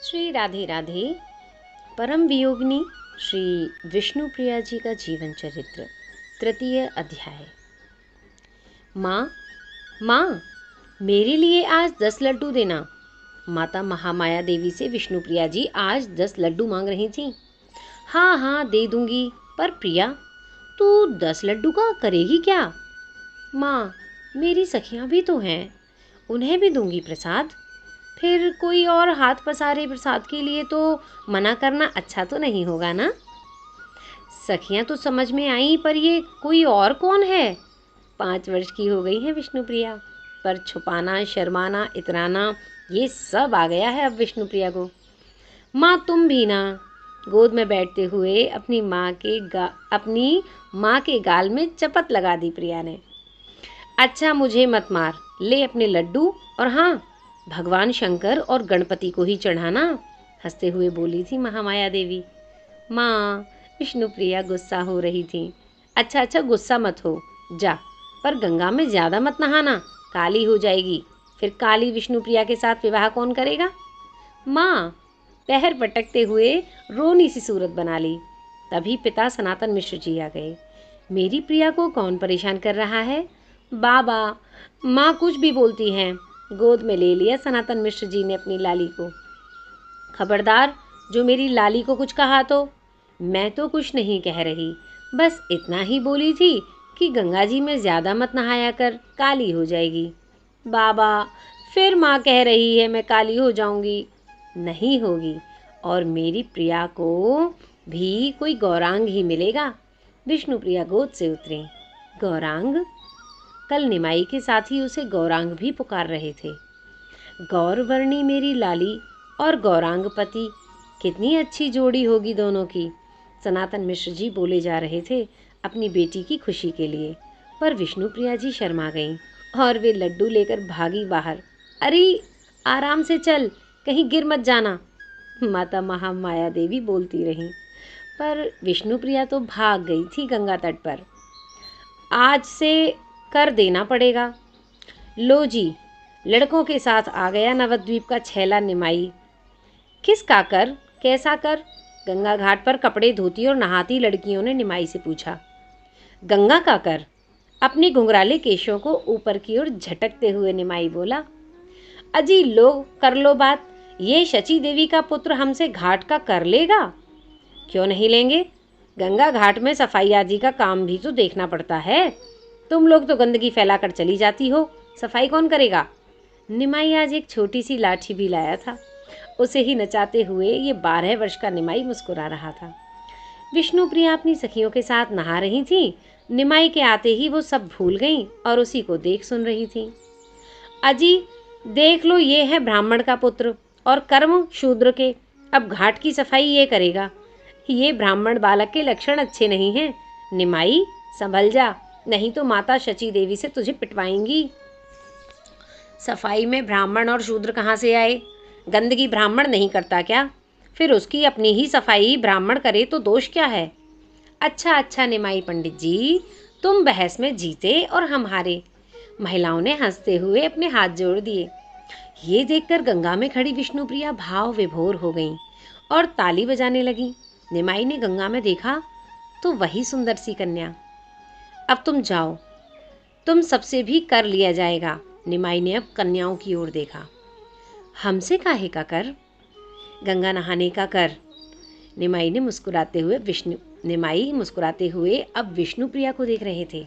श्री राधे राधे। परम वियोगिनी श्री विष्णुप्रिया जी का जीवन चरित्र, तृतीय अध्याय। माँ माँ, मेरे लिए आज 10 लड्डू देना। माता महामाया देवी से विष्णुप्रिया जी आज 10 लड्डू मांग रही थीं। हाँ हाँ दे दूंगी, पर प्रिया तू 10 लड्डू का करेगी क्या? माँ, मेरी सखियाँ भी तो हैं, उन्हें भी दूंगी प्रसाद। फिर कोई और हाथ पसारे प्रसाद के लिए तो मना करना अच्छा तो नहीं होगा ना। सखियां तो समझ में आई, पर ये कोई और कौन है? 5 वर्ष की हो गई है विष्णुप्रिया, पर छुपाना, शर्माना, इतराना ये सब आ गया है अब विष्णुप्रिया को। माँ तुम भी ना। गोद में बैठते हुए अपनी माँ के गाल में चपत लगा दी प्रिया ने। अच्छा मुझे मत मार, ले अपने लड्डू, और हाँ, भगवान शंकर और गणपति को ही चढ़ाना, हंसते हुए बोली थी महामाया देवी। माँ, विष्णुप्रिया गुस्सा हो रही थी। अच्छा अच्छा गुस्सा मत हो, जा, पर गंगा में ज़्यादा मत नहाना, काली हो जाएगी। फिर काली विष्णुप्रिया के साथ विवाह कौन करेगा? माँ, पैर पटकते हुए रोनी सी सूरत बना ली। तभी पिता सनातन मिश्र जी आ गए। मेरी प्रिया को कौन परेशान कर रहा है? बाबा, माँ कुछ भी बोलती हैं। गोद में ले लिया सनातन मिश्र जी ने अपनी लाली को। खबरदार, जो मेरी लाली को कुछ कहा तो। मैं तो कुछ नहीं कह रही, बस इतना ही बोली थी कि गंगा जी में ज़्यादा मत नहाया कर, काली हो जाएगी। बाबा, फिर माँ कह रही है मैं काली हो जाऊंगी। नहीं होगी, और मेरी प्रिया को भी कोई गौरांग ही मिलेगा। विष्णुप्रिया गोद से उतरी। गौरांग? कल निमाई के साथ ही उसे गौरांग भी पुकार रहे थे। गौरवर्णी मेरी लाली और गौरांगपति, कितनी अच्छी जोड़ी होगी दोनों की। सनातन मिश्र जी बोले जा रहे थे अपनी बेटी की खुशी के लिए, पर विष्णुप्रिया जी शर्मा गईं और वे लड्डू लेकर भागी बाहर। अरे आराम से चल, कहीं गिर मत जाना, माता महामाया देवी बोलती रहीं। पर विष्णुप्रिया तो भाग गई थी गंगा तट पर। आज से कर देना पड़ेगा। लो जी, लड़कों के साथ आ गया नवद्वीप का छैला निमाई। किसका कर? कैसा कर? गंगा घाट पर कपड़े धोती और नहाती लड़कियों ने निमाई से पूछा। गंगा का कर? अपनी घुंघराले केशों को ऊपर की ओर झटकते हुए निमाई बोला। अजी लो, कर लो बात। ये शची देवी का पुत्र हमसे घाट का कर लेगा? क्यों नहीं लेंगे? गंगा घाट में सफाई आदि का काम भी तो देखना पड़ता है। तुम लोग तो गंदगी फैलाकर चली जाती हो, सफाई कौन करेगा? निमाई आज एक छोटी सी लाठी भी लाया था। उसे ही नचाते हुए ये 12 वर्ष का निमाई मुस्कुरा रहा था। विष्णुप्रिया अपनी सखियों के साथ नहा रही थी। निमाई के आते ही वो सब भूल गईं और उसी को देख सुन रही थी। अजी देख लो, ये है ब्राह्मण का पुत्र और कर्म शूद्र के। अब घाट की सफाई ये करेगा। ये ब्राह्मण बालक के लक्षण अच्छे नहीं हैं। निमाई संभल जा, नहीं तो माता शची देवी से तुझे पिटवाएंगी। सफाई में ब्राह्मण और शूद्र कहाँ से आए? गंदगी ब्राह्मण नहीं करता क्या? फिर उसकी अपनी ही सफाई ब्राह्मण करे तो दोष क्या है? अच्छा अच्छा निमाई पंडित जी, तुम बहस में जीते और हम हारे। महिलाओं ने हंसते हुए अपने हाथ जोड़ दिए। ये देखकर गंगा में खड़ी विष्णुप्रिया भाव विभोर हो गईं और ताली बजाने लगी। निमाई ने गंगा में देखा तो वही सुंदर सी कन्या। अब तुम जाओ, तुम सबसे भी कर लिया जाएगा। निमाई ने अब कन्याओं की ओर देखा। हमसे काहे का कर? गंगा नहाने का कर। निमाई मुस्कुराते हुए अब विष्णुप्रिया को देख रहे थे।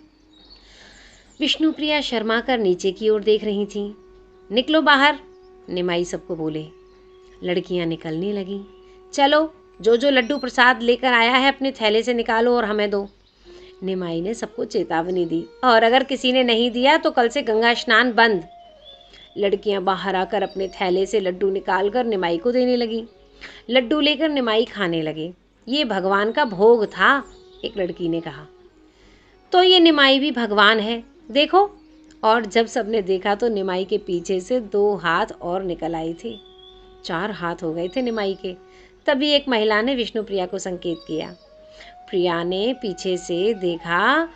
विष्णुप्रिया शर्मा कर नीचे की ओर देख रही थी। निकलो बाहर, निमाई सबको बोले। लड़कियां निकलने लगीं। चलो, जो जो लड्डू प्रसाद लेकर आया है अपने थैले से निकालो और हमें दो। निमाई ने सबको चेतावनी दी, और अगर किसी ने नहीं दिया तो कल से गंगा स्नान बंद। लड़कियां बाहर आकर अपने थैले से लड्डू निकालकर निमाई को देने लगी। लड्डू लेकर निमाई खाने लगे। ये भगवान का भोग था, एक लड़की ने कहा। तो ये निमाई भी भगवान है, देखो। और जब सबने देखा तो निमाई के पीछे से 2 हाथ और निकल आए थे। 4 हाथ हो गए थे निमाई के। तभी एक महिला ने विष्णुप्रिया को संकेत किया। प्रिया ने पीछे से देखा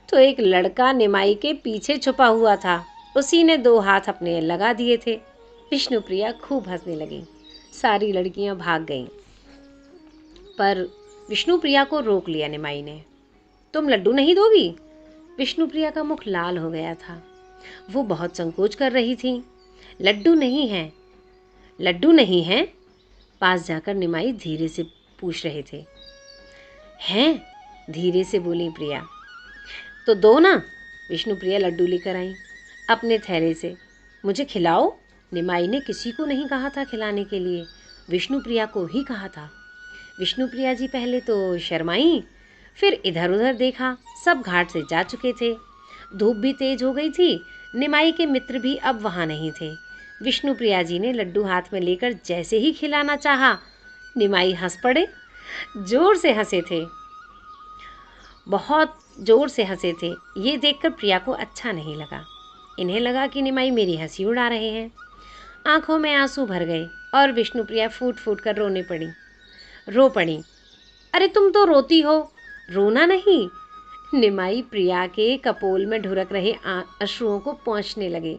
तो एक लड़का निमाई के पीछे छुपा हुआ था। उसी ने 2 हाथ अपने लगा दिए थे। विष्णुप्रिया खूब हंसने लगी। सारी लड़कियां भाग गईं, पर विष्णुप्रिया को रोक लिया निमाई ने। तुम लड्डू नहीं दोगी? विष्णुप्रिया का मुख लाल हो गया था। वो बहुत संकोच कर रही थी। लड्डू नहीं है, लड्डू नहीं है? पास जाकर निमाई धीरे से पूछ रहे थे। हैं? धीरे से बोली प्रिया। तो दो ना। विष्णुप्रिया लड्डू लेकर आई अपने थैले से। मुझे खिलाओ। निमाई ने किसी को नहीं कहा था खिलाने के लिए, विष्णुप्रिया को ही कहा था। विष्णुप्रिया जी पहले तो शर्माई, फिर इधर उधर देखा। सब घाट से जा चुके थे। धूप भी तेज हो गई थी। निमाई के मित्र भी अब वहाँ नहीं थे। विष्णुप्रिया जी ने लड्डू हाथ में लेकर जैसे ही खिलाना चाहा, निमाई हंस पड़े। जोर से हंसे थे, बहुत जोर से हंसे थे। ये देखकर प्रिया को अच्छा नहीं लगा। इन्हें लगा कि निमाई मेरी हंसी उड़ा रहे हैं। आंखों में आंसू भर गए और विष्णुप्रिया फूट फूट कर रो पड़ी। अरे तुम तो रोती हो, रोना नहीं। निमाई प्रिया के कपोल में ढुरक रहे अश्रुओं को पोंछने लगे।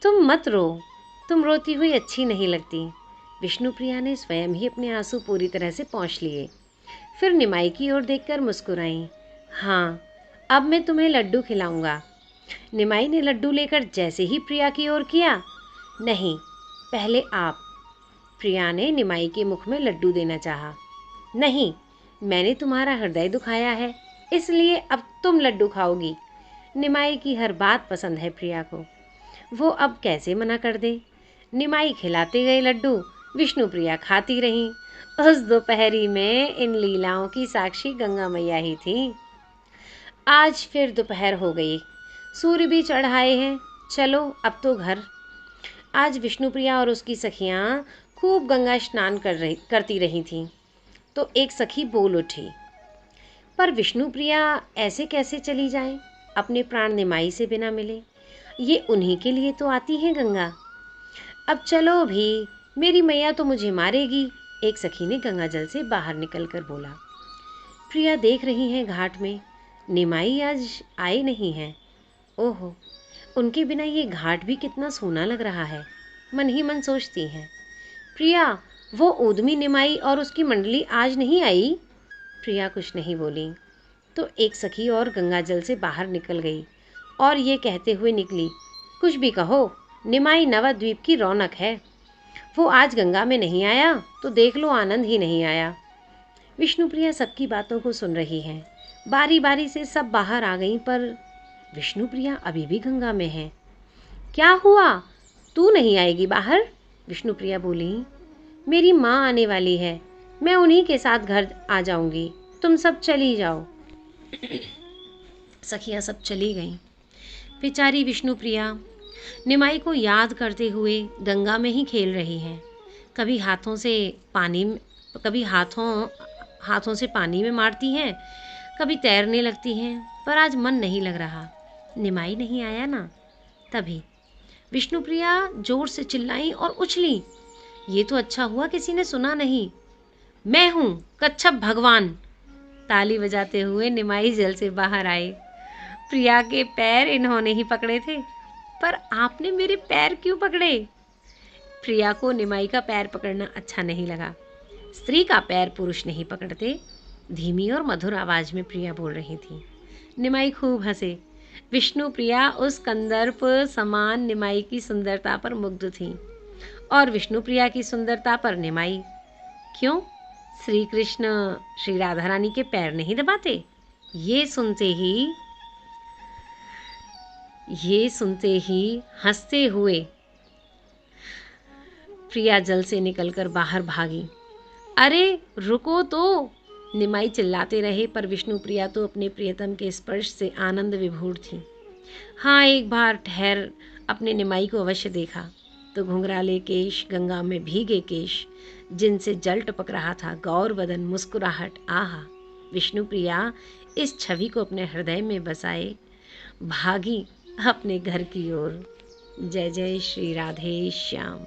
तुम मत रो, तुम रोती हुई अच्छी नहीं लगती। विष्णुप्रिया ने स्वयं ही अपने आंसू पूरी तरह से पोंछ लिए। फिर निमाई की ओर देखकर मुस्कुराई। हाँ, अब मैं तुम्हें लड्डू खिलाऊंगा। निमाई ने लड्डू लेकर जैसे ही प्रिया की ओर किया, नहीं, पहले आप। प्रिया ने निमाई के मुख में लड्डू देना चाहा। नहीं, मैंने तुम्हारा हृदय दुखाया है, इसलिए अब तुम लड्डू खाओगी। निमाई की हर बात पसंद है प्रिया को, वो अब कैसे मना कर दे। निमाई खिलाते गए लड्डू, विष्णुप्रिया खाती रहीं। उस दोपहरी में इन लीलाओं की साक्षी गंगा मैया ही थी। आज फिर दोपहर हो गई, सूर्य भी चढ़ आए हैं। चलो अब तो घर। आज विष्णुप्रिया और उसकी सखियां खूब गंगा स्नान करती रही थीं। तो एक सखी बोल उठी, पर विष्णुप्रिया ऐसे कैसे चली जाए, अपने प्राण निमाई से बिना मिले? ये उन्हीं के लिए तो आती है गंगा। अब चलो भी, मेरी मैया तो मुझे मारेगी। एक सखी ने गंगा जल से बाहर निकलकर बोला। प्रिया देख रही हैं घाट में निमाई आज आए नहीं हैं। ओहो, उनके बिना ये घाट भी कितना सूना लग रहा है। मन ही मन सोचती हैं। प्रिया, वो ऊदमी निमाई और उसकी मंडली आज नहीं आई? प्रिया कुछ नहीं बोली। तो एक सखी और गंगा जल से बाहर निकल गई और ये कहते हुए निकली, कुछ भी कहो, निमाई नवद्वीप की रौनक है। वो आज गंगा में नहीं आया तो देख लो, आनंद ही नहीं आया। विष्णुप्रिया सबकी बातों को सुन रही हैं। बारी बारी से सब बाहर आ गईं, पर विष्णुप्रिया अभी भी गंगा में है। क्या हुआ, तू नहीं आएगी बाहर? विष्णुप्रिया बोली। मेरी माँ आने वाली है, मैं उन्हीं के साथ घर आ जाऊंगी, तुम सब चली जाओ। सखियां सब चली गईं। बेचारी विष्णुप्रिया निमाई को याद करते हुए गंगा में ही खेल रही है। कभी हाथों से पानी में मारती हैं, कभी तैरने लगती हैं, पर आज मन नहीं लग रहा। निमाई नहीं आया ना। तभी विष्णुप्रिया जोर से चिल्लाई और उछली। ये तो अच्छा हुआ किसी ने सुना नहीं। मैं हूँ कच्छप भगवान। ताली बजाते हुए निमाई जल से बाहर आए। प्रिया के पैर इन्होंने ही पकड़े थे। पर आपने मेरे पैर क्यों पकड़े? प्रिया को निमाई का पैर पकड़ना अच्छा नहीं लगा। स्त्री का पैर पुरुष नहीं पकड़ते। धीमी और मधुर आवाज में प्रिया बोल रही थी। निमाई खूब हंसे। विष्णुप्रिया उस कंदर्प समान निमाई की सुंदरता पर मुग्ध थी और विष्णुप्रिया की सुंदरता पर निमाई। क्यों, श्री कृष्ण श्री राधा रानी के पैर नहीं दबाते? ये सुनते ही हंसते हुए प्रिया जल से निकलकर बाहर भागी। अरे रुको तो, निमाई चिल्लाते रहे, पर विष्णुप्रिया तो अपने प्रियतम के स्पर्श से आनंद विभोर थी। हाँ, एक बार ठहर अपने निमाई को अवश्य देखा तो घुंघराले केश, गंगा में भीगे केश, जिनसे जल टपक रहा था, गौर बदन, मुस्कुराहट, आहा। विष्णुप्रिया इस छवि को अपने हृदय में बसाए भागी अपने घर की ओर। जय जय श्री राधे श्याम।